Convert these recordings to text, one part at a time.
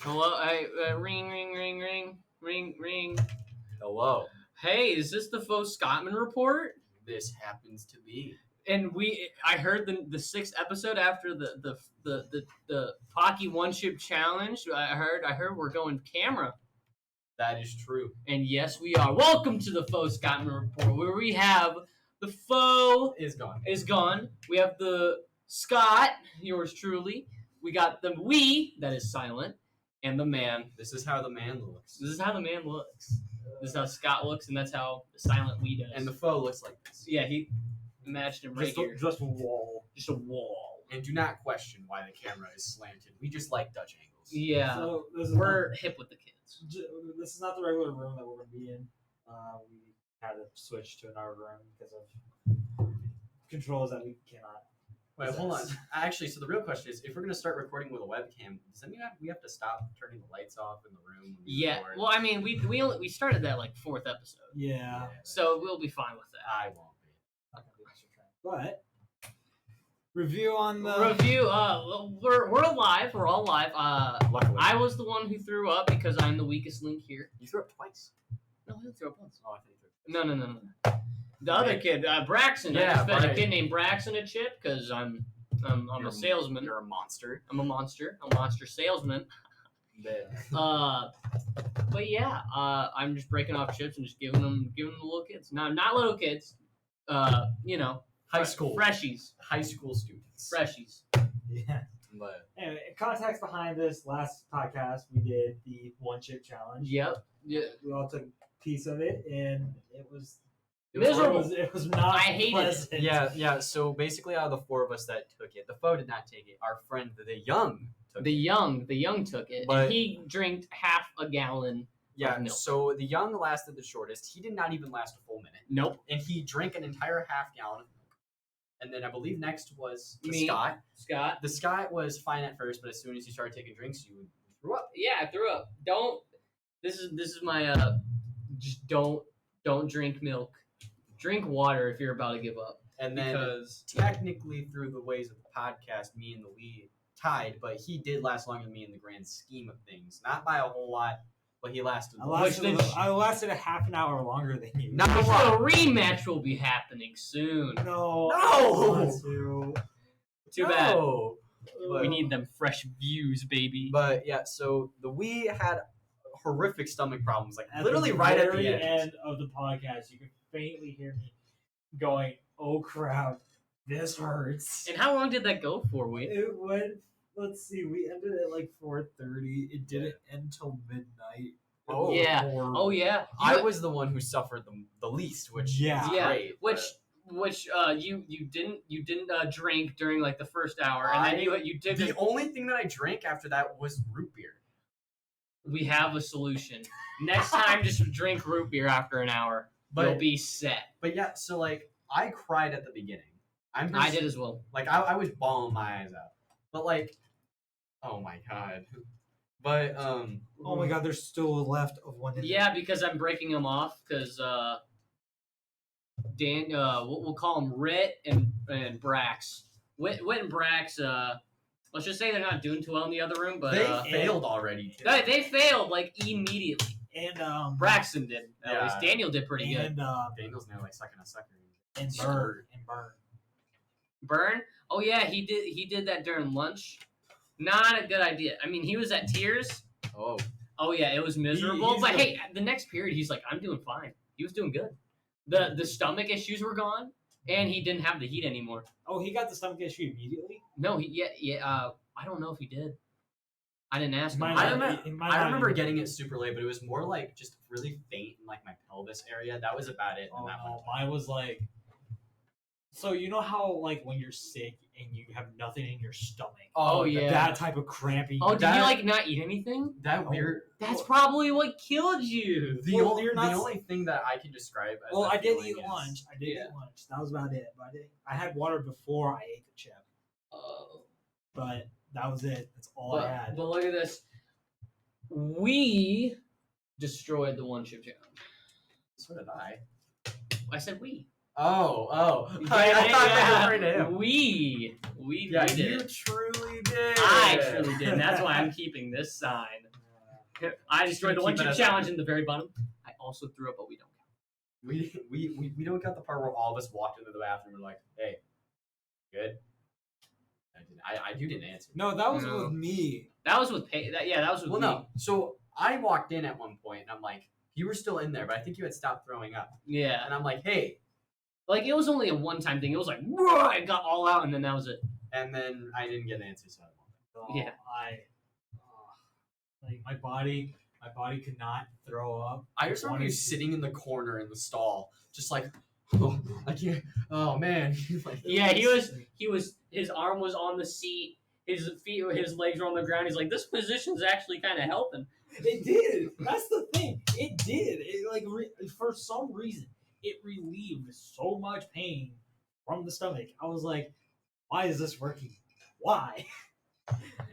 Hello, ring. Hello. Hey, is this the Foscottweman Report? This happens to be. And I heard the 6th episode after the Pocky One Chip Challenge. I heard we're going camera. That is true. And yes, we are. Welcome to the Foscottweman Report, where we have the foe is gone. We have the Scott, yours truly. We got the we, that is silent, and the man. This is how the man looks. This is how the man looks. This is how Scott looks, and that's how the silent we does. And the foe looks like this. Yeah, he matched him right here. Just a wall. Just a wall. And do not question why the camera is slanted. We just like Dutch angles. Yeah. So we're hip with the kids. This is not the regular room that we're going to be in. We had to switch to another room because of controls that we cannot. Wait, hold on. Actually, so the real question is, if we're going to start recording with a webcam, does that mean we have to stop turning the lights off in the room? When we Yeah. record? Well, I mean, we started that like 4th episode. Yeah. So we'll be fine with that. I won't be. But review on the Review. We're alive. We're all alive. Luckily. I was the one who threw up because I'm the weakest link here. You threw up twice. No, I didn't throw up once. Oh, I think you threw up twice. No. The other kid, Braxton. Yeah, I just fed a right. kid named Braxton a chip because I'm a salesman. You're a monster. I'm a monster salesman. But yeah, I'm just breaking off chips and just giving them to little kids. Not little kids. High school. Freshies. High school students. Freshies. yeah. But Anyway, context behind this last podcast, we did the one chip challenge. Yep. Yeah. We all took a piece of it, and it was Miserable. It was not. I hated pleasant. it. yeah. So basically, out of the 4 of us that took it, the foe did not take it. Our friend, the young, took The it. young took it. But- And he drank half a gallon. Yeah, of milk. so the young lasted the shortest. He did not even last a full minute. Nope. And he drank an entire half gallon of milk. And then I believe next was the Me. Scott. Scott. The Scott was fine at first, but as soon as he started taking drinks, you threw up. Yeah, I threw up. This is my just don't drink milk. Drink water if you're about to give up. And then Because technically through the ways of the podcast, me and the lead tied, but he did last longer than me in the grand scheme of things. Not by a whole lot, but he lasted. I lasted a half an hour longer than you. Not a the lot. rematch will be happening soon. No. No! Too bad. No. We need them fresh views, baby. But yeah, so we had horrific stomach problems, like At literally the right at very the end. of the podcast, you can faintly hear me going, "Oh crap, this hurts." And how long did that go for? It went. Let's see. We ended at like 4:30. It didn't end till midnight. It Oh, was yeah. horrible. Oh yeah. I was the one who suffered the least, which Yeah. is Yeah. great. Which you didn't drink during like the first hour, and then you did. The only thing that I drank after that was root beer. We have a solution. Next time, just drink root beer after an hour. You'll be set. But yeah, so like I cried at the beginning. I did as well. Like I was bawling my eyes out. But like, oh my god. But Oh my god, there's still left of one. Yeah, because I'm breaking them off. Because Dan, we'll call them Rit and Brax. Wit and Brax. Let's just say they're not doing too well in the other room, but they failed already. Too. They failed like immediately. And Braxton did. At Yeah. least Daniel did pretty good. and Daniel's now like sucking a sucker. and Bird. Burn. Burn? Oh yeah, he did that during lunch. Not a good idea. I mean, he was at tears. Oh. Oh yeah, it was miserable. He's But the- hey, the next period, he's like, I'm doing fine. He was doing good. The stomach issues were gone, and he didn't have the heat anymore. Oh, he got the stomach issue immediately. No, I don't know if he did. I didn't ask him. Might I not- remember, it might I not remember even- getting it super late, but it was more like just really faint in like my pelvis area. That was about it. Oh in that no, one. mine was like. So you know how like when you're sick and you have nothing in your stomach. Oh, yeah. That type of cramping. Oh, did That- you like not eat anything? That Oh. weird. That's probably what killed you. The, Well, only, you're not- the only thing that I can describe as Well, that I did feeling eat is- lunch. I did yeah. eat lunch. That was about it. But I had water before I ate the chip. But that was it. That's all I had. But look at this. We destroyed the one chip challenge. So did I. I said we. Oh. I Yeah, thought yeah. that was right now. We Yeah, did you it. truly did. I truly did. And that's why I'm keeping this sign. I destroyed the one Keep it chip as challenge a- in the very bottom. I also threw up, but we don't count. We don't count the part where all of us walked into the bathroom and were like, hey, good? You didn't answer. No, that was No. with me. That was with that was with Well, me. no. So I walked in at one point and I'm like, you were still in there, but I think you had stopped throwing up. Yeah. And I'm like, hey. Like, it was only a one-time thing. It was like, "Whoa," it got all out, and then that was it. And then I didn't get an answer, so I won't. So Yeah. Like my body could not throw up. I just remember you sitting in the corner in the stall, just like, oh, I can't. Oh man. Like, Yeah, his arm was on the seat, his legs were on the ground. He's like, this position's actually kind of helping. It did. That's the thing. It did. It for some reason it relieved so much pain from the stomach. I was like, why is this working? Why?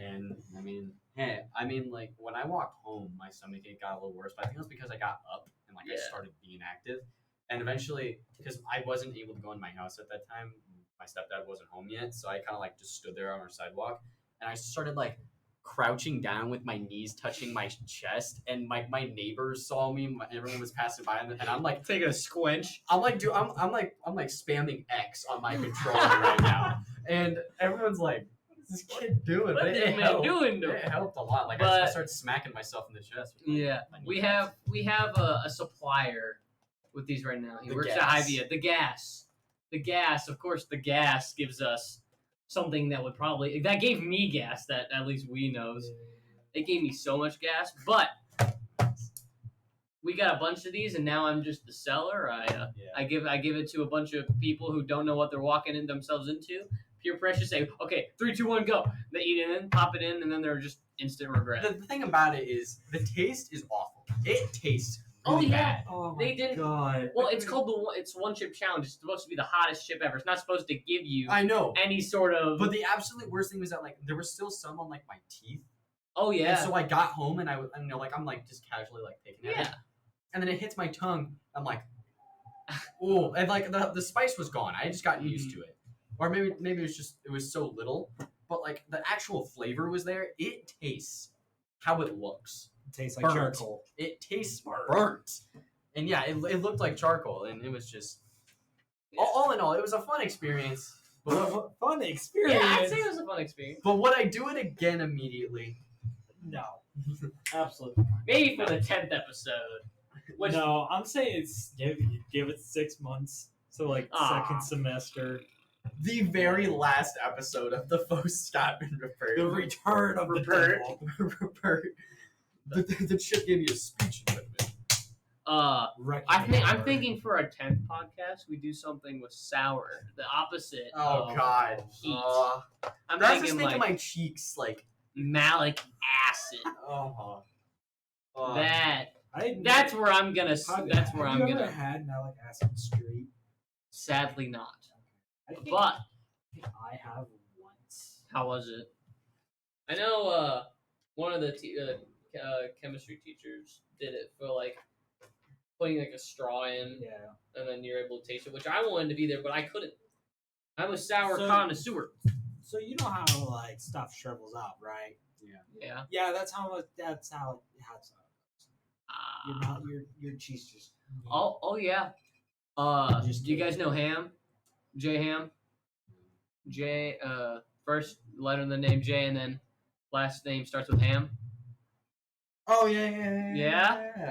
And I mean, like when I walked home, my stomach ache got a little worse, but I think it was because I got up and like I Yeah. started being active, and eventually, because I wasn't able to go in my house at that time, my stepdad wasn't home yet, so I kind of like just stood there on our sidewalk, and I started like crouching down with my knees touching my chest, and my neighbors saw me, everyone was passing by, and I'm like Taking a squinch. I'm like, dude, I'm like spamming X on my controller right now, and everyone's like, what's this kid doing? What But is it man helped. doing to It helped a lot. Like I But- started smacking myself in the chest. with my- Yeah, my we kneecaps. have a supplier with these right now. He The works at gas. Hy-Vee. The gas, of course. The gas gives us something that gave me gas that at least we knows. It gave me so much gas, but we got a bunch of these, and now I'm just the seller. I give it to a bunch of people who don't know what they're walking in themselves into. Peer pressure, say, okay, 3, 2, 1, go. They eat it in, pop it in, and then they're just instant regret. The thing about it is the taste is awful. It tastes Oh, really yeah. bad. Oh They didn't- God. Well, it's called it's one chip challenge. It's supposed to be the hottest chip ever. It's not supposed to give you I know. any sort of. But the absolute worst thing was that like there was still some on like my teeth. Oh yeah. And so I got home and I'm like just casually like picking at it. Yeah. And then it hits my tongue. I'm like, oh, and like the spice was gone. I had just gotten used to it, or maybe it was so little, but like the actual flavor was there. It tastes how it looks. It tastes like Burnt. charcoal. It tastes burnt, and yeah, it looked like charcoal, and it was just all in all, it was a fun experience. But Fun experience. Yeah, I'd say it was a fun experience. but would I do it again immediately? No. Absolutely. Maybe for the 10th episode. Which, No, I'm saying it's give it 6 months. So like Aw. second semester. The very last episode of the Foscottweman Report. The return of the Report. devil. Report. The chip gave me a speech impediment. I'm thinking for our 10th podcast, we do something with sour, the opposite. Oh of God. heat. I'm That's thinking just thinking like my cheeks like. malic acid. That's where I'm gonna. That's where I'm Have you gonna. ever had malic acid straight? Sadly, not. I think But I have once. how was it? I know one of the chemistry teachers did it for like putting like a straw in, Yeah. and then you're able to taste it, which I wanted to be there, but I couldn't. I'm a sour So- connoisseur. So you know how like stuff shrivels up, right? Yeah. Yeah, that's how it has your Uh, mouth, your cheese just. oh yeah. Just Do you guys know Ham? J Ham. J. First letter in the name J, and then last name starts with Ham. Oh yeah.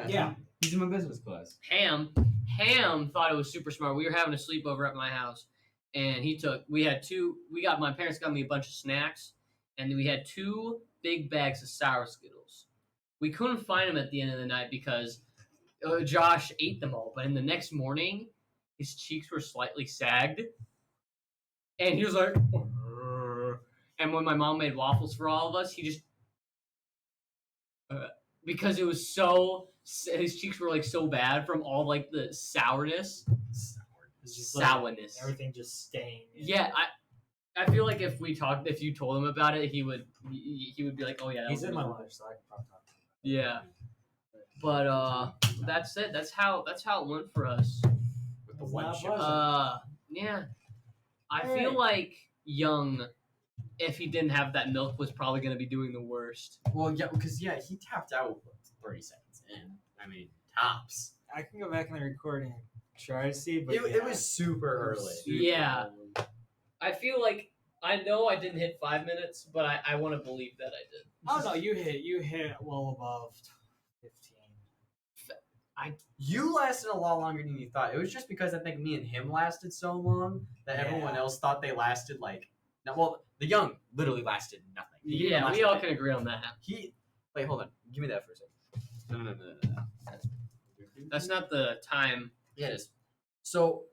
Yeah. He's in my business class. Ham thought it was super smart. We were having a sleepover at my house, and my parents got me a bunch of snacks, and we had 2 big bags of sour Skittles. We couldn't find them at the end of the night because Josh ate them all, but in the next morning, his cheeks were slightly sagged, and he was like, "Urgh." And when my mom made waffles for all of us, he just, because it was his cheeks were like so bad from all like the sourness. It's just like Sourness. everything just staying. Yeah, I feel like if you told him about it, he would be like, oh yeah, that He's was in my really- life, so I can probably talk to him. Yeah, but that's it. That's how it went for us. With the It's one not chip. pleasant. Yeah, I Hey. feel like Young, if he didn't have that milk, was probably gonna be doing the worst. Well, yeah, because he tapped out 30 seconds in. I mean, tops. I can go back in the recording and try to see, but It was super early. Yeah. I feel like I know I didn't hit 5 minutes, but I want to believe that I did. Oh no, you hit well above 15. You lasted a lot longer than you thought. It was just because I think me and him lasted so long that everyone Yeah. else thought they lasted like. No, well, the young literally lasted nothing. He didn't Yeah, last we a all minute. can agree on that. Wait, hold on. Give me that for a second. No. That's not the time. Yeah, it is. So,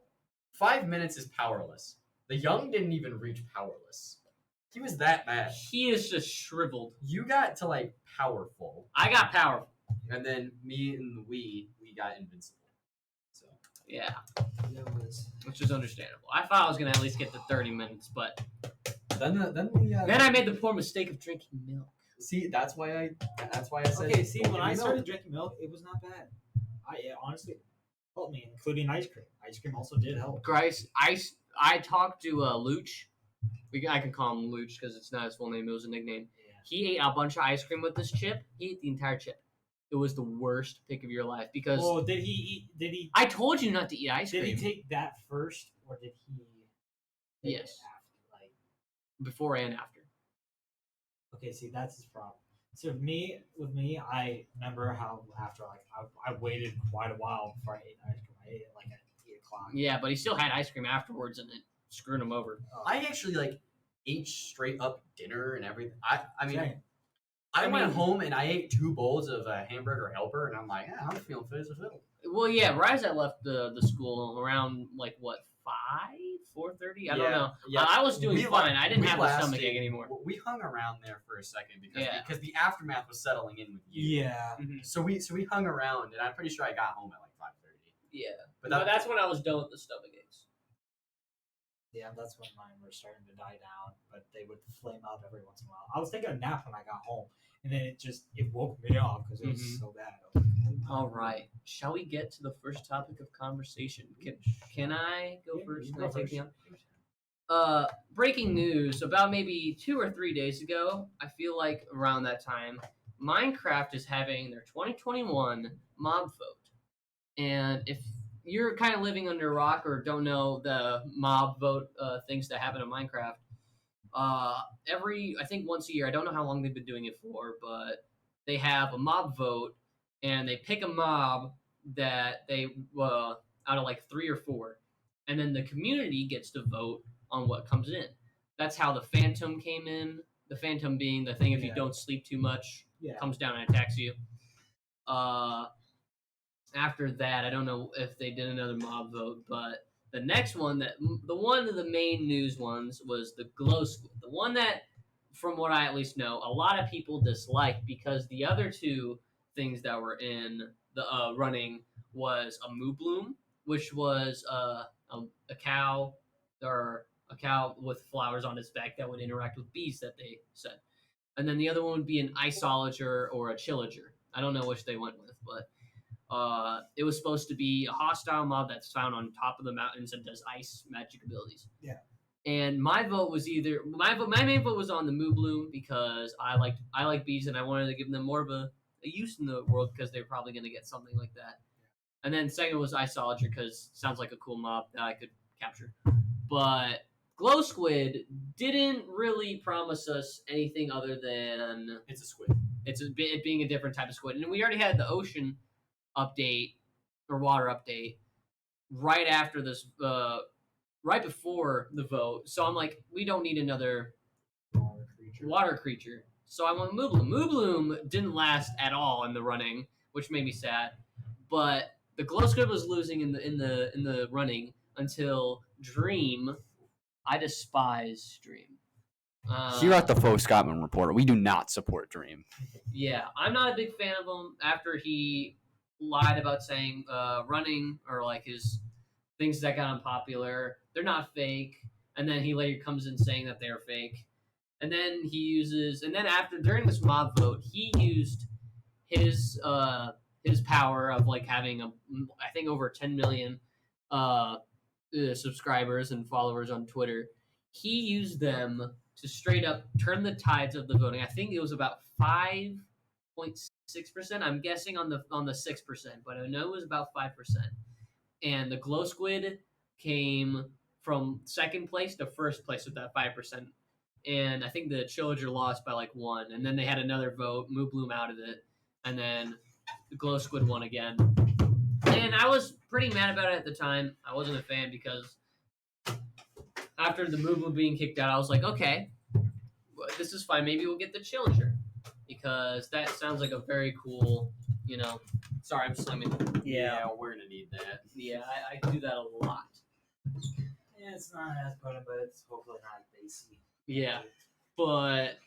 5 minutes is powerless. The young didn't even reach powerless. He was that bad. He is just shriveled. You got to like powerful, I got powerful. and then me and we got invincible. So Yeah, It was. which is understandable. I thought I was gonna at least get to 30 minutes, but then then I made the poor mistake of drinking milk. see that's why I said Okay, see, don't when give me I milk. started drinking milk, it was not bad. It honestly helped me, including ice cream. Ice cream also did help. Grice, I talked to Luch. I can call him Luch because it's not his full name. It was a nickname. Yeah. He ate a bunch of ice cream with this chip. He ate the entire chip. It was the worst pick of your life because Well, did he I told you not to eat ice did cream he take that first, or did he? take Yes. it after? Like, before and after. okay, see, that's his problem. So with me, I remember how after like I waited quite a while before I ate ice cream. I ate it like at 8:00. Yeah, but he still had ice cream afterwards, and it screwed him over. I actually like ate straight up dinner and everything. I mean, Same. I went mean- home and I ate 2 bowls of hamburger helper, and I'm like, yeah, I'm feeling fit as a fiddle. Well, yeah, Rizat left the school around like what 4:30. I don't know. Yeah, I was doing we fine. I didn't we have a lasted- stomachache anymore. We hung around there for a second because Yeah. the aftermath was settling in with you. Yeah. So we hung around, and I'm pretty sure I got home at like 5:30. Yeah, But but that's when I was done with the stomach aches. Yeah, that's when mine were starting to die down, but they would flame out every once in a while. I was taking a nap when I got home, and then it woke me up because it was Mhm. so bad. I was like, All right, shall we get to the first topic of conversation? Can I go Yeah, first? you Can go I take first. the on? Breaking news about maybe 2 or 3 days ago. I feel like around that time, Minecraft is having their 2021 mob vote, and if you're kind of living under a rock or don't know the mob vote things that happen in Minecraft, I think once a year, I don't know how long they've been doing it for, but they have a mob vote and they pick a mob that they out of like 3 or 4, and then the community gets to vote on what comes in. That's how the Phantom came in. The Phantom being the thing if you Yeah. don't sleep too much, Yeah. comes down and attacks you. After that, I don't know if they did another mob vote, but the next one one of the main news ones was the glow squid. The one that, from what I at least know, a lot of people disliked because the other 2 things that were in the running was a moo bloom, which was a cow or a cow with flowers on its back that would interact with bees that they said. And then the other one would be an iceologer or a chillager. I don't know which they went with, but it was supposed to be a hostile mob that's found on top of the mountains and does ice magic abilities. Yeah. And my vote was my main vote was on the moo bloom because I like bees and I wanted to give them more of a use in the world because they're probably going to get something like that. And then second was iceologer because it sounds like a cool mob that I could capture. But glow squid didn't really promise us anything other than It's a squid. it being a different type of squid. And we already had the ocean update or water update right after this, right before the vote. So I'm like, we don't need another water creature. So I went Moobloom. Moobloom didn't last at all in the running, which made me sad. But the glow squid was losing in the running until Dream. I despise Dream. Here at the Foscottweman Report, we do not support Dream. Yeah, I'm not a big fan of him after he lied about saying running or like his things that got him popular. They're not fake. And then he later comes in saying that they're fake. And then during this mob vote, he used his power of like having I think over 10 million subscribers and followers on Twitter. He used them to straight up turn the tides of the voting. I think it was about 5 5.6%. I'm guessing on the 6%, but I know it was about 5%. And the glow squid came from second place to first place with that 5%. And I think the Chillager lost by like 1. And then they had another vote, Moo Bloom out of it, and then the glow squid won again. And I was pretty mad about it at the time. I wasn't a fan because after the Moo Bloom being kicked out, I was like, okay, this is fine. Maybe we'll get the Chillager because that sounds like a very cool, Sorry, I'm slamming. We're gonna need that. Yeah, I do that a lot. Yeah, it's not as potent, but it's hopefully not basic. Yeah, but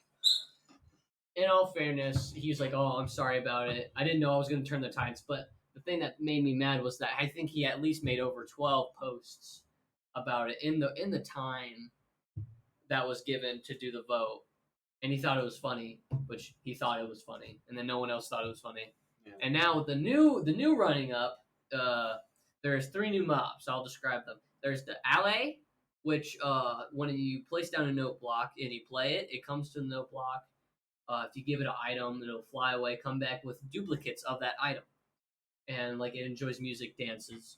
in all fairness, he's like, "Oh, I'm sorry about it. I didn't know I was going to turn the tides." But the thing that made me mad was that I think he at least made over 12 posts about it in the time that was given to do the vote, and he thought it was funny, which he thought it was funny, and then no one else thought it was funny. Yeah. And now with the new running up, there's 3 new mobs. I'll describe them. There's the Alley, which when you place down a note block and you play it, it comes to the note block. If you give it an item, it'll fly away, come back with duplicates of that item, and like it enjoys music, dances,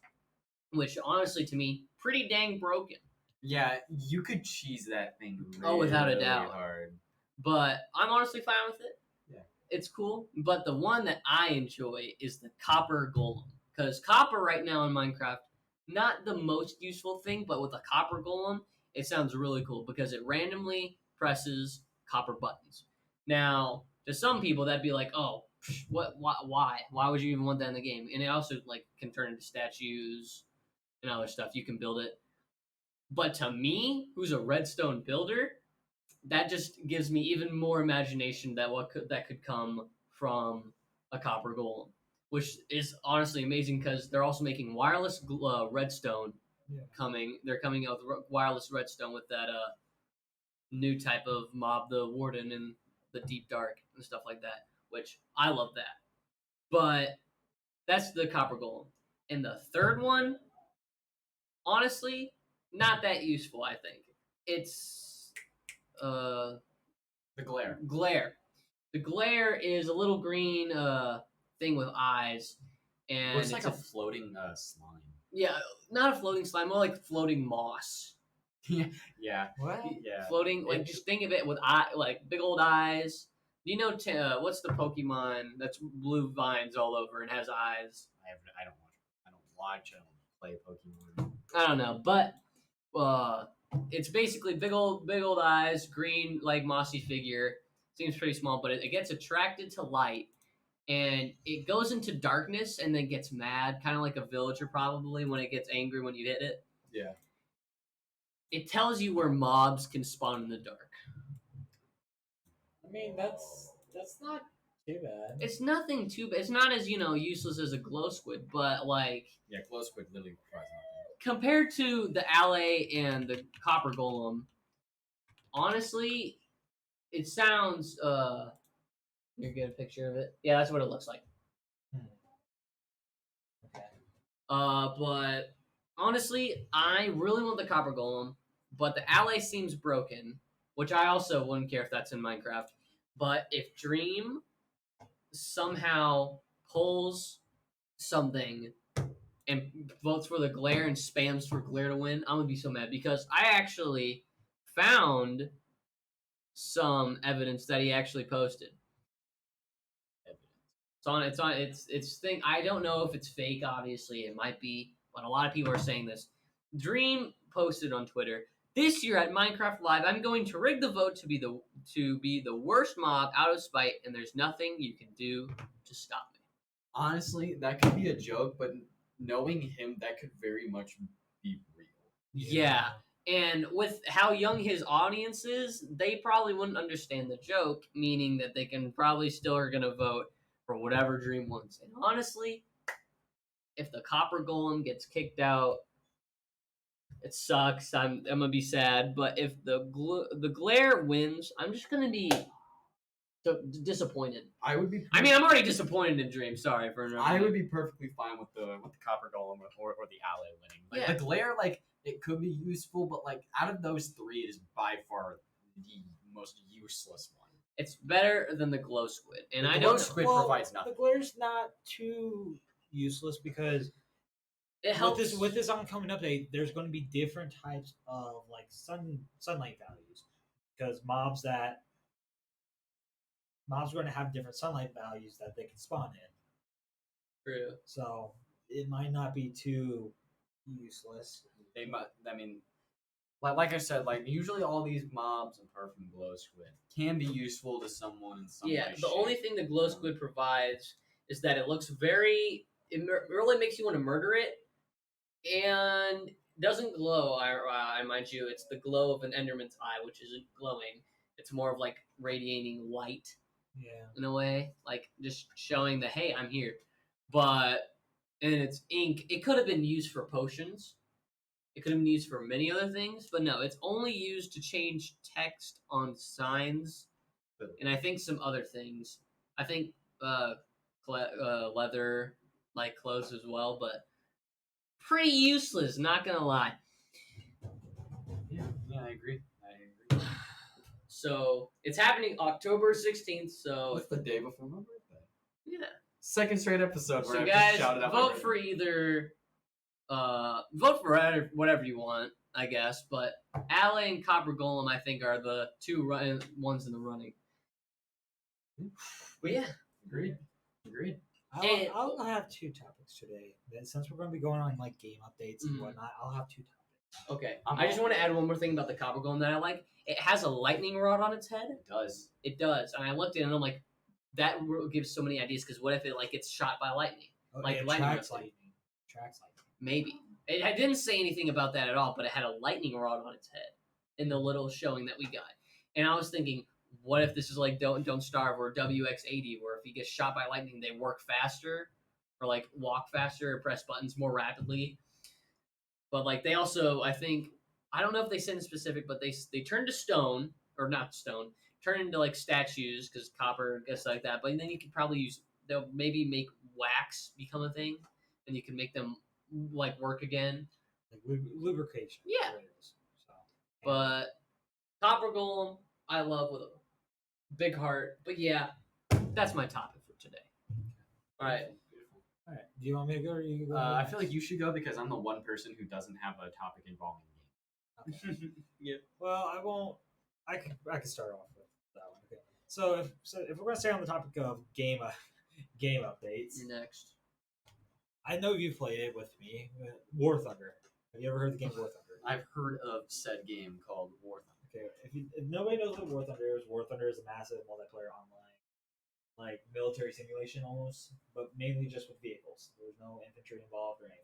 which honestly to me pretty dang broken. Yeah, you could cheese that thing. Oh, without a really doubt. Hard. But I'm honestly fine with it. Yeah. It's cool. But the one that I enjoy is the copper golem. Because copper right now in Minecraft, not the most useful thing, but with a copper golem, it sounds really cool because it randomly presses copper buttons. Now, to some people, that'd be like, oh, what? Why? Why would you even want that in the game? And it also like can turn into statues and other stuff. You can build it. But to me, who's a redstone builder, that just gives me even more imagination that that could come from a copper golem, which is honestly amazing because they're also making wireless redstone coming. They're coming out with wireless redstone with that new type of mob, the warden and the deep dark and stuff like that, which I love that. But that's the copper golem. And the third one, honestly, not that useful, I think. It's The glare. glare. The glare is a little green thing with eyes, and Looks like a floating slime. yeah, not a floating slime, more like floating moss. Yeah. What? Yeah. Floating, like just think of it with like big old eyes. Do you know what's the Pokemon that's blue vines all over and has eyes? I don't watch. I don't play Pokemon. I don't know, but it's basically big old eyes, green like mossy figure. Seems pretty small, but it gets attracted to light, and it goes into darkness and then gets mad, kind of like a villager probably when it gets angry when you hit it. Yeah. It tells you where mobs can spawn in the dark. I mean, that's not too bad. It's nothing too bad. It's not as useless as a glow squid, but like Yeah, glow squid literally tries nothing. compared to the Alley and the copper golem, honestly, it sounds. You get a picture of it. Yeah, that's what it looks like. Okay. But honestly, I really want the copper golem, but the Alley seems broken, which I also wouldn't care if that's in Minecraft. But if Dream somehow pulls something and votes for the glare and spams for glare to win, I'm gonna be so mad because I actually found some evidence that he actually posted. It's thing. I don't know if it's fake. Obviously, it might be, but a lot of people are saying this. Dream posted on Twitter, "This year at Minecraft Live, I'm going to rig the vote to be the worst mob out of spite, and there's nothing you can do to stop me." Honestly, that could be a joke, but knowing him, that could very much be real. Yeah. And with how young his audience is, they probably wouldn't understand the joke, meaning that they can probably still are gonna vote for whatever Dream wants. And honestly, if the copper golem gets kicked out, it sucks. I'm gonna be sad. But if the glare wins, I'm just gonna be disappointed. I would be. I mean, I'm already disappointed in Dream. Sorry for interrupting. I would be perfectly fine with the copper golem or the Alley winning. Like, Yeah. The glare, like it could be useful, but like out of those three, it is by far the most useless one. It's better than the glow squid, and The I glow don't know. squid provides nothing. The glare's not too useless because It helps. with this oncoming update, there's going to be different types of like sunlight values because mobs are going to have different sunlight values that they can spawn in. True. So it might not be too useless. They might. I mean, like I said, like usually all these mobs, apart from glow squid, can be useful to someone in some Yeah, way. the only thing the glow squid provides is that it looks very. It really makes you want to murder it, and doesn't glow. I mind you, it's the glow of an Enderman's eye, which isn't glowing. It's more of like radiating light Yeah. in a way, like just showing that hey, I'm here. But and it's ink. It could have been used for potions. It could have been used for many other things, but no, it's only used to change text on signs, and I think some other things. I think leather like clothes as well, but pretty useless. Not gonna lie. Yeah, I agree. So it's happening October 16th. So What's the day before my birthday? yeah. Second straight episode where So I guys, just shouted out my vote birthday. for either. Vote for whatever you want, I guess. But Alley and Copper Golem, I think, are the two ones in the running. But yeah, Agreed. And- I'll have two topics today. Then since we're going to be going on like game updates and Mhm. whatnot, I'll have two topics. okay. I'm I just all- want to add one more thing about the Copper Golem that I like. It has a lightning rod on its head. It does. It does, and I looked at it and I'm like, that gives so many ideas. Because what if it like gets shot by lightning? Like it lightning tracks rod. lightning. Tracks lightning. Maybe. I didn't say anything about that at all, but it had a lightning rod on its head in the little showing that we got. And I was thinking, what if this is like Don't Starve or WX80, where if he gets shot by lightning, they work faster or like walk faster or press buttons more rapidly. But like they also, I think, I don't know if they said in specific, but they turn to stone or not stone, turn into like statues because copper, I guess like that. But then you could probably they'll maybe make wax become a thing, and you can make them like work again. Like lubrication. Yeah. That's what it is. So, But Copper Golem, I love with a big heart. But yeah, that's my topic for today. All right. Beautiful. all right. Do you want me to go or you go? I feel like you should go because I'm the one person who doesn't have a topic involving me. Okay. Yeah. Well, I won't. I can start off with that one. Okay. So if we're gonna stay on the topic of game updates, You're next. I know you've played it with me. War Thunder. Have you ever heard the game War Thunder? I've heard of said game called War Thunder. Okay. If nobody knows what War Thunder is a massive multiplayer online, like military simulation almost, but mainly just with vehicles. There's no infantry involved or anything.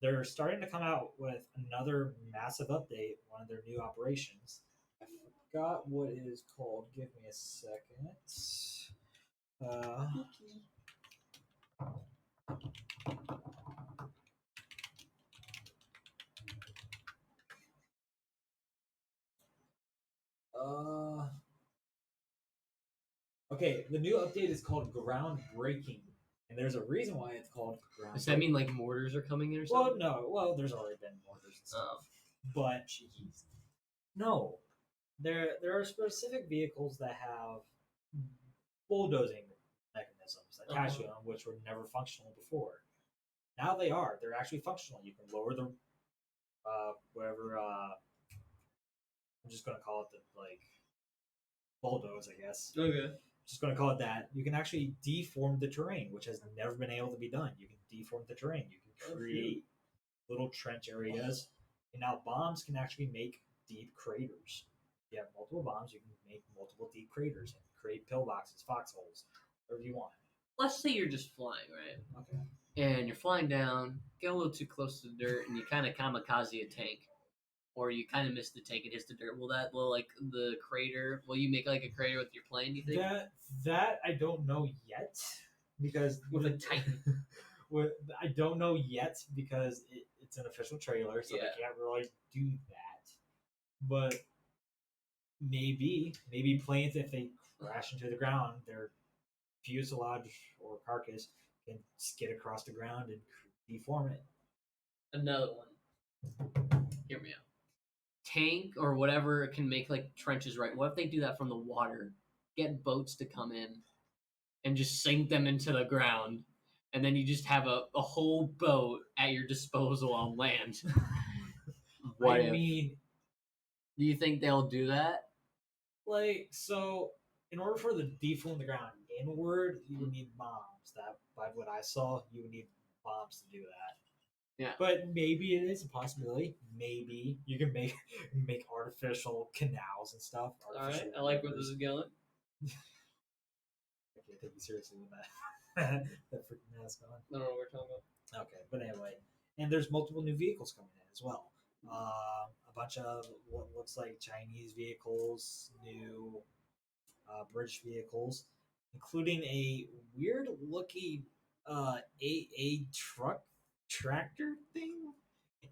They're starting to come out with another massive update, one of their new operations. I forgot what it is called. Give me a second. Okay, the new update is called Groundbreaking, and there's a reason why it's called Groundbreaking. Does that mean like mortars are coming in or Well, something? no. Well, there's already been mortars and stuff, Oh. but no, there are specific vehicles that have bulldozing mechanisms attached to them, which were never functional before. Now they are. They're actually functional. You can lower the whatever. I'm just gonna call it the like bulldoze, I guess. Okay. Just going to call it that. You can actually deform the terrain, which has never been able to be done. You can deform the terrain. You can create little trench areas. And now bombs can actually make deep craters. If you have multiple bombs, you can make multiple deep craters and create pillboxes, foxholes, whatever you want. Let's say you're just flying, right? Okay. And you're flying down, get a little too close to the dirt, and you kind of kamikaze a tank. Or you kind of miss the tank and hits the dirt. Will that will like the crater? Will you make like a crater with your plane? Do you think? That I don't know yet because With a Titan. I don't know yet because it's an official trailer, so Yeah. they can't really do that. But maybe planes, if they crash into the ground, their fuselage or carcass can skid across the ground and deform it. Another one. Hear me out. Tank or whatever can make like trenches, right? What if they do that from the water get boats to come in and just sink them into the ground, and then you just have a whole boat at your disposal on land. What I if? mean, Do you think they'll do that? like, so in order for the deform the ground inward, you would need bombs. That, by what I saw, you would need bombs to do that. Yeah. But maybe it is a possibility. Maybe you can make artificial canals and stuff. All right, Artificial I like where rivers. this is going. I can't take you seriously with that. That freaking mask on. I don't know what we're talking about. Okay, but anyway, and there's multiple new vehicles coming in as well. A bunch of what looks like Chinese vehicles, new British vehicles, including a weird looking a tractor thing.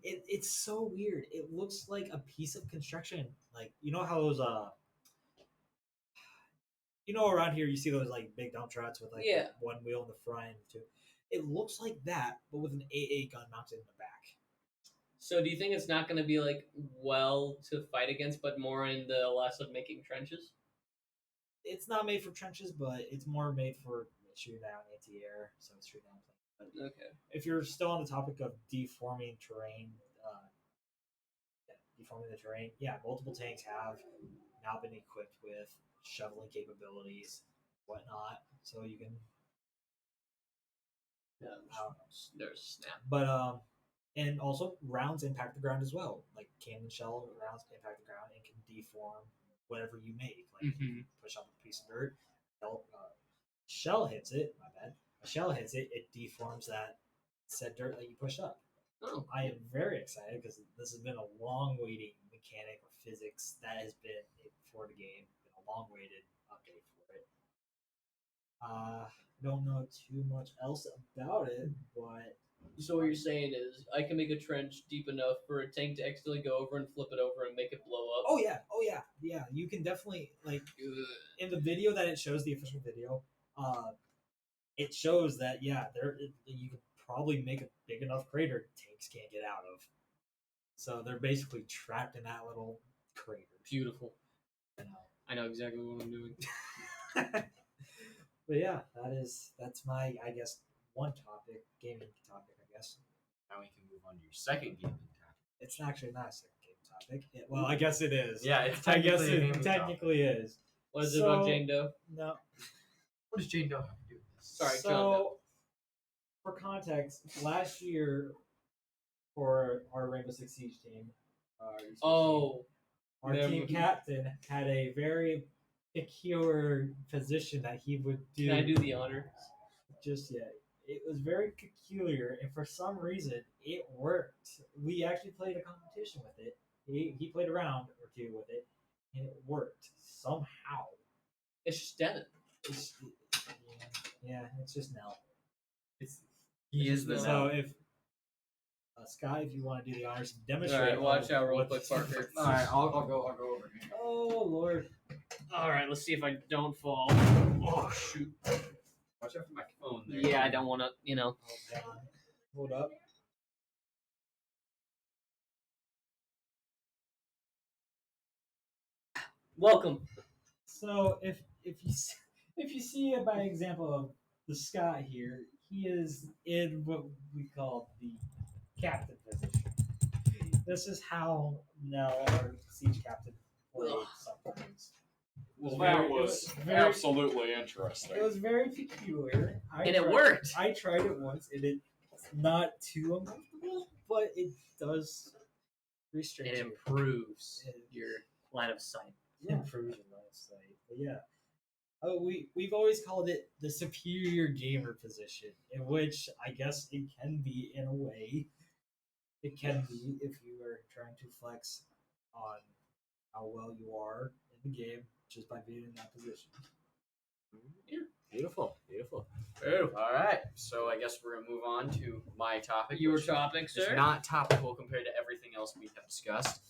It's so weird. It looks like a piece of construction. Like, you know how those around here you see those like big dump trucks with like Yeah. one wheel in the front and two. It looks like that, but with an AA gun mounted in the back. So do you think it's not going to be like well to fight against, but more in the less of making trenches? It's not made for trenches, but it's more made for shooting down anti-air, so it's shooting down planes. But Okay. if you're still on the topic of deforming terrain, deforming the terrain, yeah, multiple tanks have now been equipped with shoveling capabilities, whatnot, so you can. Yeah. I don't know. There's snap. But and also rounds impact the ground as well. Like cannon shell rounds impact the ground and can deform whatever you make. Like if you push up a piece of dirt, shell hits it. My bad. A shell hits it. It deforms that said dirt that you push up. Oh, I am very excited because this has been a long waiting mechanic or physics that has been for the game. Been a long waited update for it. Don't know too much else about it, but so what you're saying is I can make a trench deep enough for a tank to accidentally go over and flip it over and make it blow up? oh yeah. You can definitely like in the video that it shows, the official video. It shows that you could probably make a big enough crater tanks can't get out of. So they're basically trapped in that little crater. Beautiful. You I know exactly what I'm doing. know. But yeah, that's my, I guess, one topic, gaming topic, I guess. Now we can move on to your second gaming topic. It's actually not a second game topic. Well, I guess it is. Yeah, it's I guess technically a it gaming technically is. What is it about Jane Doe? No. What does Jane Doe have to do with this? Sorry, John So, Doe. for context, last year for our Rainbow Six Siege team, our esports team, Oh, our yeah, team captain had a very peculiar position that he would do. can I do the honor? Just yet. It was very peculiar, and for some reason, it worked. We actually played a competition with it. He played a round or two with it, and it worked somehow. It's just Devin. It's, yeah, it's just Nell. He is the So Nell. if Sky, if you want to do the honors, and demonstrate. All right, watch out real what- quick, Parker. All right, I'll go over here. Oh Lord! All right, let's see if I don't fall. Oh shoot! Watch out for my phone there. Yeah, I don't want to. Oh, God. Hold up. Welcome. So if you see it by example of the Scott here, he is in what we call the captain position. This is how Nell, our siege captain, played sometimes. Well, very- that it was was very- absolutely interesting. It was very peculiar. And it worked. I tried it once, and it's not too uncomfortable, but it does restrict It you. improves your line of sight. Improves your line of sight. But yeah. We've always called it the superior gamer position, in which I guess it can be in a way. It can be if you are trying to flex on how well you are in the game just by being in that position. Beautiful. All right, so I guess we're gonna move on to my topic. Your which topic, is sir? not topical compared to everything else we have discussed.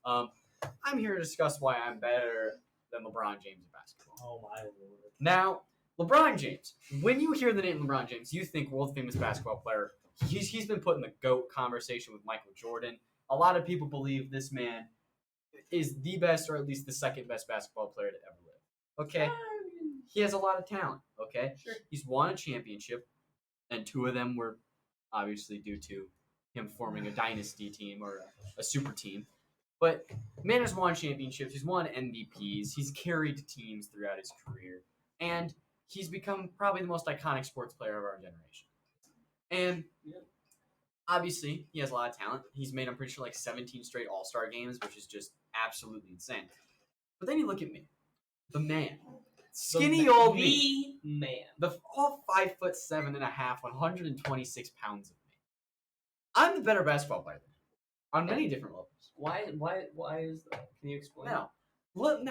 I'm here to discuss why I'm better than LeBron James in basketball. Oh my lord. Now, LeBron James. When you hear the name LeBron James, you think world famous basketball player. He's been put in the GOAT conversation with Michael Jordan. A lot of people believe this man is the best, or at least the second best basketball player to ever live. Okay, he has a lot of talent. Okay, Sure. He's won a championship, and 2 of them were obviously due to him forming a dynasty team or a super team. But man has won championships. He's won MVPs. He's carried teams throughout his career, and he's become probably the most iconic sports player of our generation. And obviously, he has a lot of talent. He's made, I'm pretty sure, like 17 straight All-Star games, which is just absolutely insane. But then you look at me, the man, skinny old me, The man. the all 5'7.5", 126 pounds of me. I'm the better basketball player than him on many different levels. Why is that? Can you explain? Now, let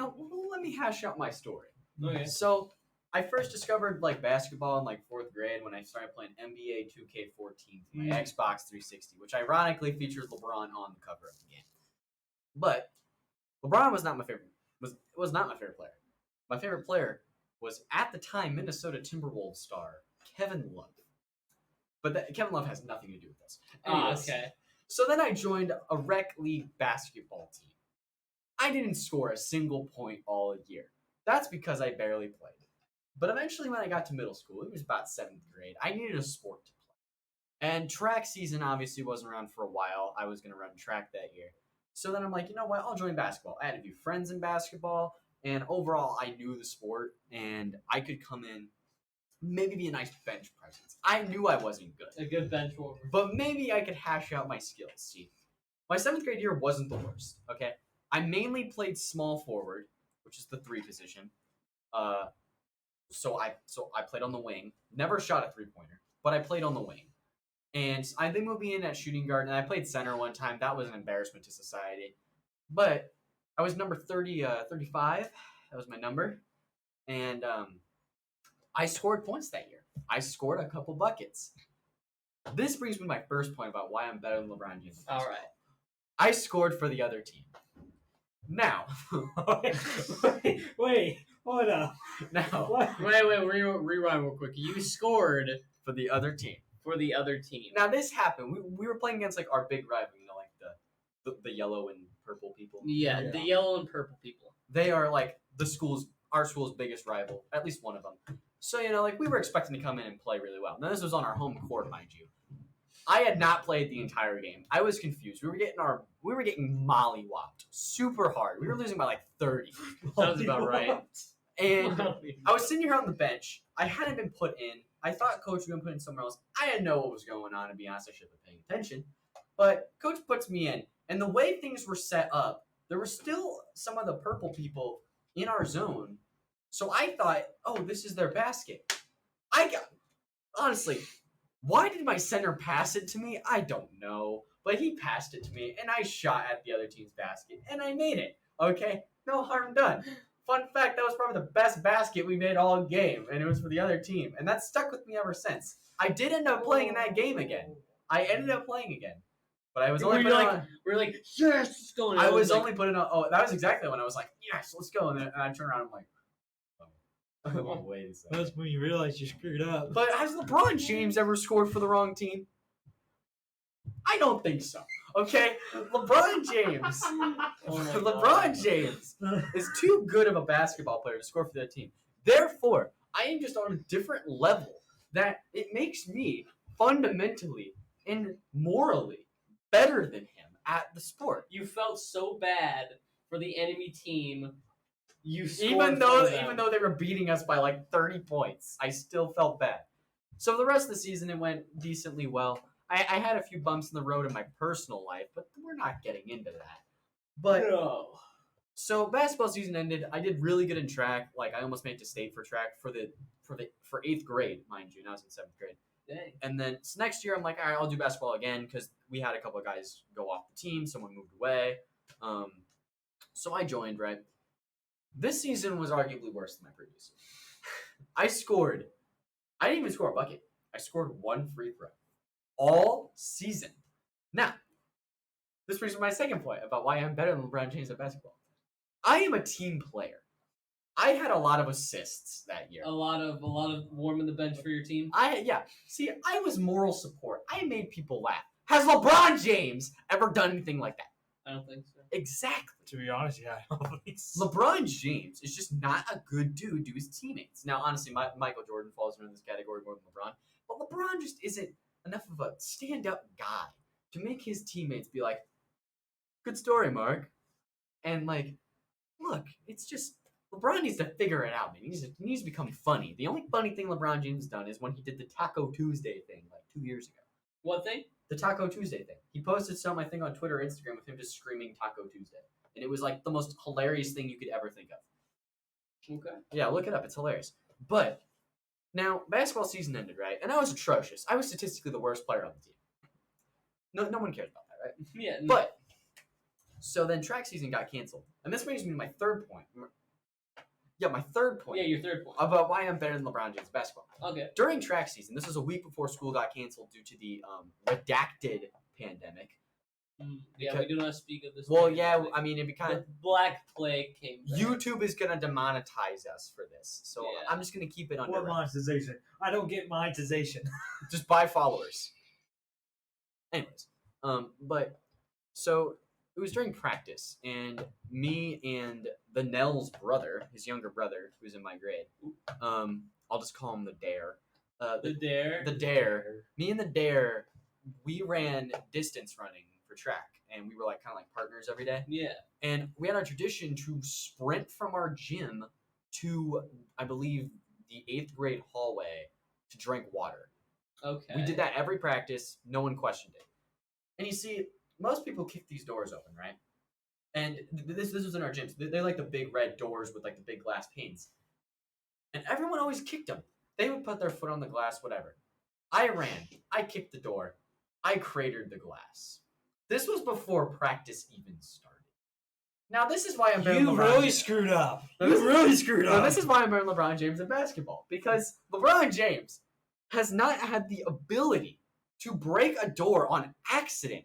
me hash out my story. Okay. So, I first discovered like basketball in like 4th grade when I started playing NBA 2K14 for my Xbox 360, which ironically features LeBron on the cover of the game. But LeBron was not my favorite. Was not my favorite player. My favorite player was at the time Minnesota Timberwolves star Kevin Love. But Kevin Love has nothing to do with this. Anyways, Okay. So then I joined a rec league basketball team. I didn't score a single point all year. That's because I barely played. But eventually when I got to middle school, it was about 7th grade, I needed a sport to play. And track season obviously wasn't around for a while. I was going to run track that year. So then I'm like, you know what? I'll join basketball. I had a few friends in basketball, and overall I knew the sport, and I could come in, maybe be a nice bench presence. I knew I wasn't good. A good bench warmer. But maybe I could hash out my skills. See, my 7th grade year wasn't the worst. Okay, I mainly played small forward, which is the 3 position. So I played on the wing. Never shot a 3-pointer, but I played on the wing. And they moved me in at shooting guard, and I played center one time. That was an embarrassment to society. But I was number 35. That was my number. And I scored points that year. I scored a couple buckets. This brings me to my first point about why I'm better than LeBron James. All right. I scored for the other team. Now. Wait, hold up. Now. What? Wait, rewind real quick. You scored For the other team. for the other team. Now this happened. We were playing against like our big rival, like the yellow and purple people. Yeah, Yeah. the yellow and purple people. They are like our school's biggest rival, at least one of them. So like we were expecting to come in and play really well. Now this was on our home court, mind you. I had not played the entire game. I was confused. We were getting mollywopped super hard. We were losing by like 30. Sounds about right. And I was sitting here on the bench. I hadn't been put in. I thought coach was going to put in somewhere else. I didn't know what was going on, to be honest. I should have been paying attention. But coach puts me in. And the way things were set up, there were still some of the purple people in our zone. So I thought, oh, this is their basket. Honestly, why did my center pass it to me? I don't know. But he passed it to me, and I shot at the other team's basket, and I made it. Okay? No harm done. Fun fact, that was probably the best basket we made all game, and it was for the other team. And that's stuck with me ever since. I did end up playing in that game again. I ended up playing again. But I was only put on. We're like, yes, let's go. I was only putting on. Oh, that was exactly when I was like, yes, let's go. And then I turned around and I'm like, oh, wait a second. That's when you realize you screwed up. But has LeBron James ever scored for the wrong team? I don't think so. Okay? LeBron James. LeBron James is too good of a basketball player to score for that team. Therefore, I am just on a different level that it makes me fundamentally and morally better than him at the sport. You felt so bad for the enemy team. You scored Even for them. though they were beating us by like 30 points, I still felt bad. So the rest of the season, it went decently well. I had a few bumps in the road in my personal life, but we're not getting into that. But no. So basketball season ended. I did really good in track. Like I almost made it to state for track for 8th grade, mind you. And I was in 7th grade. Dang. And then next year, I'm like, all right, I'll do basketball again because we had a couple of guys go off the team. Someone moved away. So I joined, right? This season was arguably worse than my previous season. I didn't even score a bucket. I scored 1 free throw all season. Now, this brings me to my second point about why I'm better than LeBron James at basketball. I am a team player. I had a lot of assists that year. A lot of warming the bench for your team. See, I was moral support. I made people laugh. Has LeBron James ever done anything like that? I don't think so. Exactly. To be honest, yeah, I don't think so. LeBron James is just not a good dude to his teammates. Now, honestly, Michael Jordan falls into this category more than LeBron, but LeBron just isn't enough of a stand-up guy to make his teammates be like, "Good story, Mark," and like, look, it's just LeBron needs to figure it out, man. He needs to become funny. The only funny thing LeBron James has done is when he did the Taco Tuesday thing like 2 years ago. What thing? The Taco Tuesday thing. He posted something, I think, on Twitter or Instagram of him just screaming Taco Tuesday. And it was like the most hilarious thing you could ever think of. Okay. Yeah, look it up. It's hilarious. But now, basketball season ended, right? And I was atrocious. I was statistically the worst player on the team. No one cares about that, right? Yeah. But, so then track season got canceled. And this brings me to my third point. Yeah, my third point. Yeah, your third point. About why I'm better than LeBron James basketball. Okay. During track season, this was a week before school got canceled due to the redacted pandemic. Yeah, we do not speak of this. Well, thing. yeah, I mean, it'd be kind The of... Black Plague came back. YouTube is going to demonetize us for this. So Yeah. I'm just going to keep it under What wraps. monetization? I don't get monetization. Just buy followers. Anyways, but so it was during practice, and me and the Nell's brother, his younger brother, who's in my grade, I'll just call him the Dare. The Dare. The Dare. Me and the Dare, we ran distance running for track, and we were like kind of like partners every day. Yeah. And we had our tradition to sprint from our gym to, I believe, the 8th grade hallway to drink water. Okay. We did that every practice. No one questioned it. And you see, most people kick these doors open, right? And this was in our gyms. They're like the big red doors with like the big glass panes. And everyone always kicked them. They would put their foot on the glass, whatever. I ran. I kicked the door. I cratered the glass. This was before practice even started. Now, this is why I'm better than You LeBron really James. screwed up. Now, You this is- really screwed Now, up. this is why I'm better than LeBron James in basketball. Because LeBron James has not had the ability to break a door on accident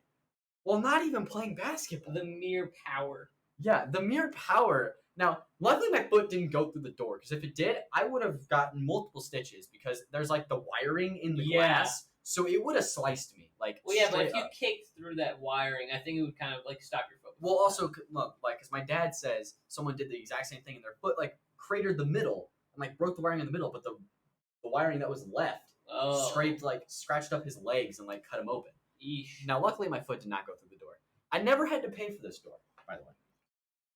while not even playing basketball. The mere power. Yeah, the mere power. Now, luckily my foot didn't go through the door, because if it did, I would have gotten multiple stitches, because there's like the wiring in the Yeah. glass, so it would have sliced me. Like, Well, yeah, but if straight you up. kicked through that wiring, I think it would kind of like stop your foot. Well, also, look, like, because my dad says someone did the exact same thing, and their foot like cratered the middle and like broke the wiring in the middle, but the wiring that was left scratched up his legs and like cut him open. Eesh. Now, luckily, my foot did not go through the door. I never had to pay for this door, by the way.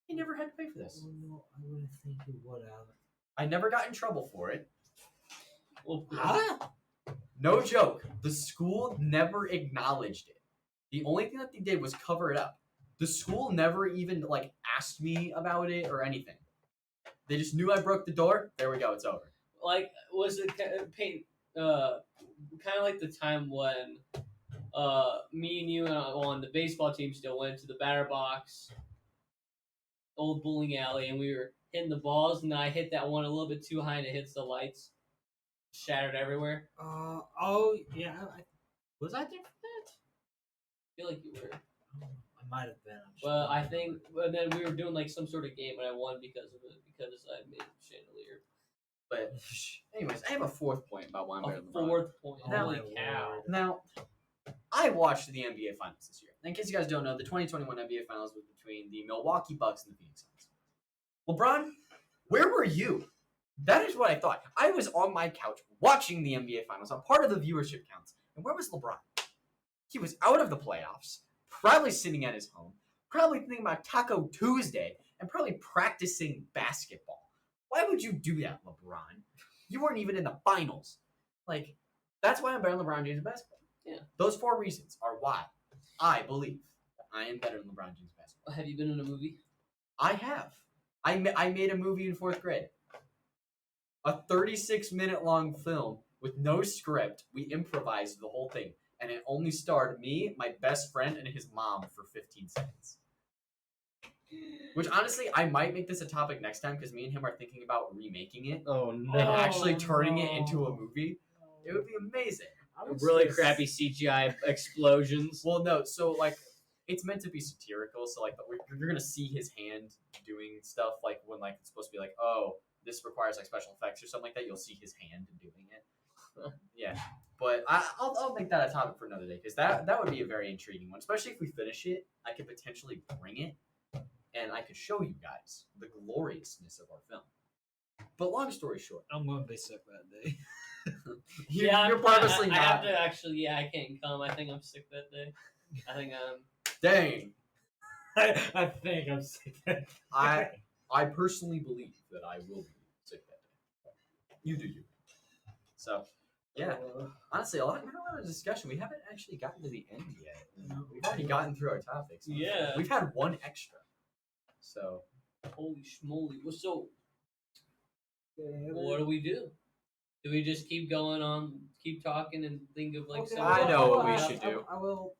I never had to pay for this. Oh, no, I wouldn't think you would have. I never got in trouble for it. Well, Huh? No joke. The school never acknowledged it. The only thing that they did was cover it up. The school never even like asked me about it or anything. They just knew I broke the door. There we go. It's over. like, was it kind of like the time when me and you on the baseball team still went to the batter box, old bowling alley, and we were hitting the balls, and I hit that one a little bit too high, and it hits the lights, shattered everywhere. Oh, yeah. Was I there for that? I feel like you were. I might have been. I'm Well, sure. I think, and then we were doing like some sort of game, and I won because of it, because I made chandelier. But anyways, I have a fourth point about why I'm better A than LeBron. fourth point. Oh Holy my cow. lord. Now, I watched the NBA Finals this year. In case you guys don't know, the 2021 NBA Finals was between the Milwaukee Bucks and the Phoenix Suns. LeBron, where were you? That is what I thought. I was on my couch watching the NBA Finals. I'm part of the viewership counts. And where was LeBron? He was out of the playoffs, probably sitting at his home, probably thinking about Taco Tuesday, and probably practicing basketball. Why would you do that, LeBron? You weren't even in the finals. Like, that's why I'm better than LeBron James in basketball. Yeah. Those 4 reasons are why I believe that I am better than LeBron James basketball. Have you been in a movie? I have. I made a movie in 4th grade. A 36-minute long film with no script. We improvised the whole thing. And it only starred me, my best friend, and his mom for 15 seconds. Which, honestly, I might make this a topic next time, because me and him are thinking about remaking it Oh and no! actually turning it no. into a movie. It would be amazing. I would Really say- crappy CGI explosions. Well, no, so, like, it's meant to be satirical, so, like, you're gonna see his hand doing stuff, like, when, like, it's supposed to be like, oh, this requires, like, special effects or something like that, you'll see his hand doing it. Yeah, but I'll make that a topic for another day because that would be a very intriguing one, especially if we finish it. I could potentially bring it, and I could show you guys the gloriousness of our film. But long story short, I'm going to be sick that day. you're purposely I not. have to actually. Yeah, I can't come. I think I'm sick that day. I think I'm. Dang, I think I'm sick that day. I personally believe that I will be sick that day. You do you. So, yeah. Honestly, a lot of discussion. We haven't actually gotten to the end yet. We've already gotten through our topics. Yeah. We've had one extra. So, Holy schmoly! Well, so what do we do? Do we just keep going on, keep talking, and think of like? Okay, some- I know what we should do. I will.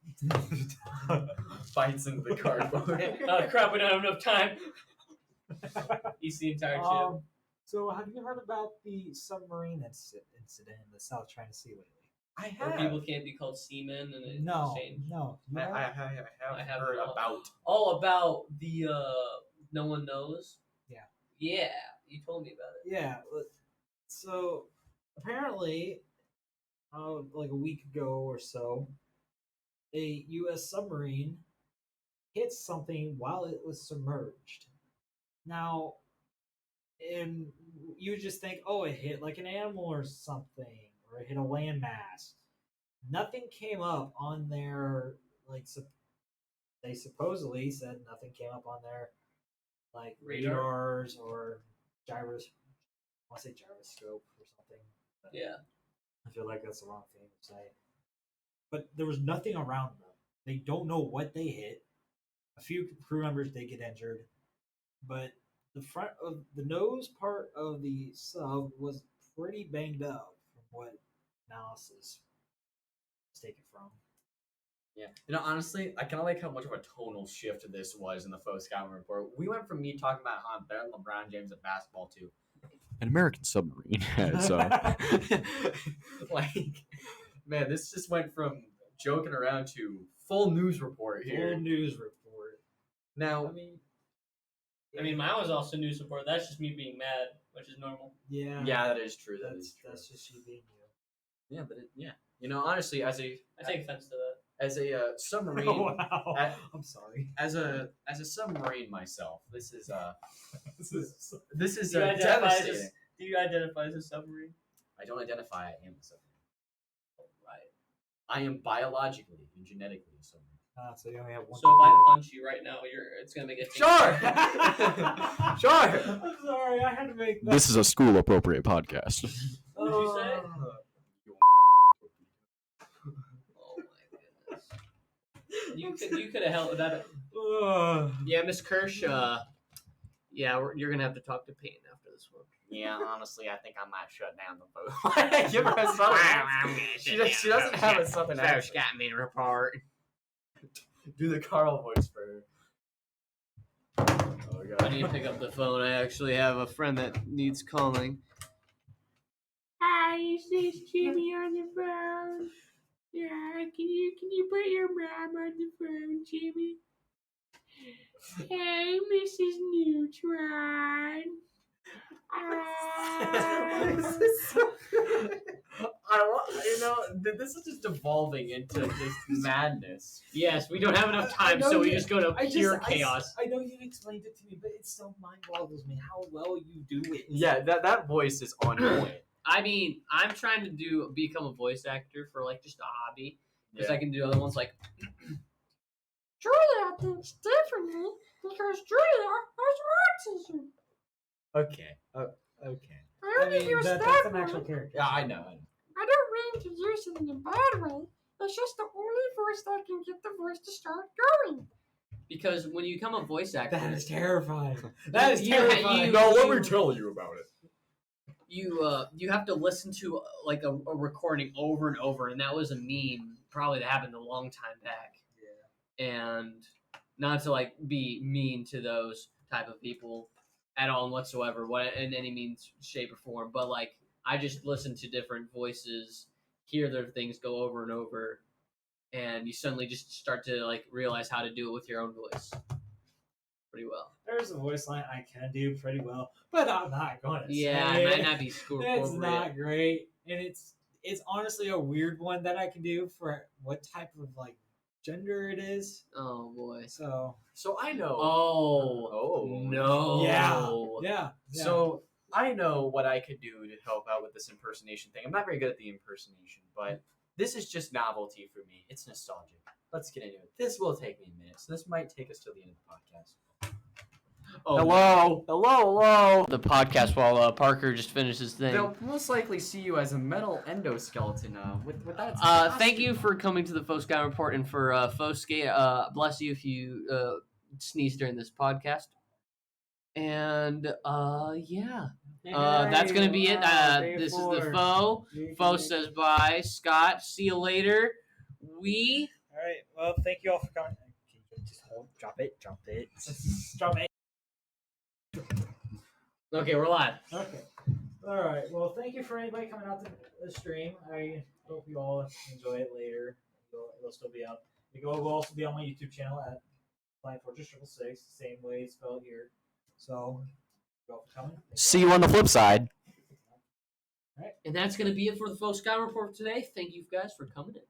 bites into the cardboard. Oh crap! We don't have enough time. Eats the entire chip. So, have you heard about the submarine incident in the South China Sea lately? I Where have. people can't be called seamen and it No, changed. no. You I have? have have heard not. about. All about the no one knows. Yeah. Yeah, you told me about it. Yeah. So apparently, like a week ago or so, a U.S. submarine hit something while it was submerged. Now, and you would just think, oh, it hit like an animal or something, or it hit a landmass. Nothing came up on their they supposedly said nothing came up on their like Radar? radars or gyros. I want to say gyroscope or something. But Yeah. I feel like that's the wrong thing to say. But there was nothing around them. They don't know what they hit. A few crew members did get injured, but the front of the nose part of the sub was pretty banged up from what analysis was taken from. Yeah. Honestly, I kind of like how much of a tonal shift this was in the Foscottweman Report. We went from me talking about how I'm better than LeBron James at basketball to an American submarine has, like, man, this just went from joking around to full news report here. Full news report. Now, I mean, mine was also news support. That's just me being mad, which is normal. Yeah. yeah, that is true. That is true. That's just you being you. Yeah, but honestly, as a I take offense to that. submarine, Oh, wow. at- I'm sorry. as a submarine myself, this is Do you identify as devastating. a, do you identify as a submarine? I don't identify I am a submarine. Right. I am biologically and genetically a submarine. So you only have one. So if I punch you right now, it's gonna make it. Sure. Sure. I'm sorry. I had to make that. This is a school appropriate podcast. What did you say? Oh my goodness. You could have held that. Yeah, Miss Kirsch. You're gonna have to talk to Peyton after this one. Yeah, honestly, I think I might shut down the vote. Give her a southern she doesn't have a southern accent. Foscottweman Report. Do the Carl voice for her. Oh god. I need to pick up the phone. I actually have a friend that needs calling. Hi, is this Jimmy on the phone? Yeah, can you put your mom on the phone, Jimmy? Hey, Mrs. Neutron. This is just evolving into just madness. Yes, we don't have enough time, I know so we you- just go to pure chaos. I know you explained it to me, but it still mind boggles me how well you do it. Yeah, that voice is on point. I mean, I'm trying to become a voice actor for like just a hobby because I can do other ones like. Julia thinks differently because Julia has autism. Okay. Okay. I mean, that's an actual character. Yeah, I know. I don't mean to use it in a bad way. It's just the only voice that can get the voice to start going. Because when you become a voice actor, That is terrifying. That is You- terrifying. you- No, let me tell you about it. you have to listen to like a recording over and over, and that was a meme probably that happened a long time back. Yeah. And not to like be mean to those type of people at all and whatsoever, what in any means, shape, or form, but like I just listen to different voices, hear their things go over and over, and you suddenly just start to like realize how to do it with your own voice pretty well. There's a voice line I can do pretty well, but I'm not going to Yeah, say it might it. not be school It's appropriate. not great, and it's honestly a weird one that I can do for what type of like gender it is. Oh boy. So So I know. Oh. No. yeah. So I know what I could do to help out with this impersonation thing. I'm not very good at the impersonation, but this is just novelty for me. It's nostalgic. Let's get into it. This will take me a minute, so this might take us till the end of the podcast. Oh, Hello. the podcast while Parker just finished his thing. They'll most likely see you as a metal endoskeleton with that. Thank you for coming to the Foscottweman Report and for Fosca. Bless you if you sneeze during this podcast. And yeah, that's gonna be it. This is the Fo. Fo says bye. Scott, see you later. We. All right. Well, thank you all for coming. Just drop it. Drop it. Okay, we're live. Okay. All right. Well, thank you for anybody coming out to the stream. I hope you all enjoy it later. It'll still be up. It will also be on my YouTube channel at Flying Fortress 666, same way it's spelled here. So, thank you all for coming. See you on the flip side. And that's gonna be it for the Foscottweman Report today. Thank you guys for coming in.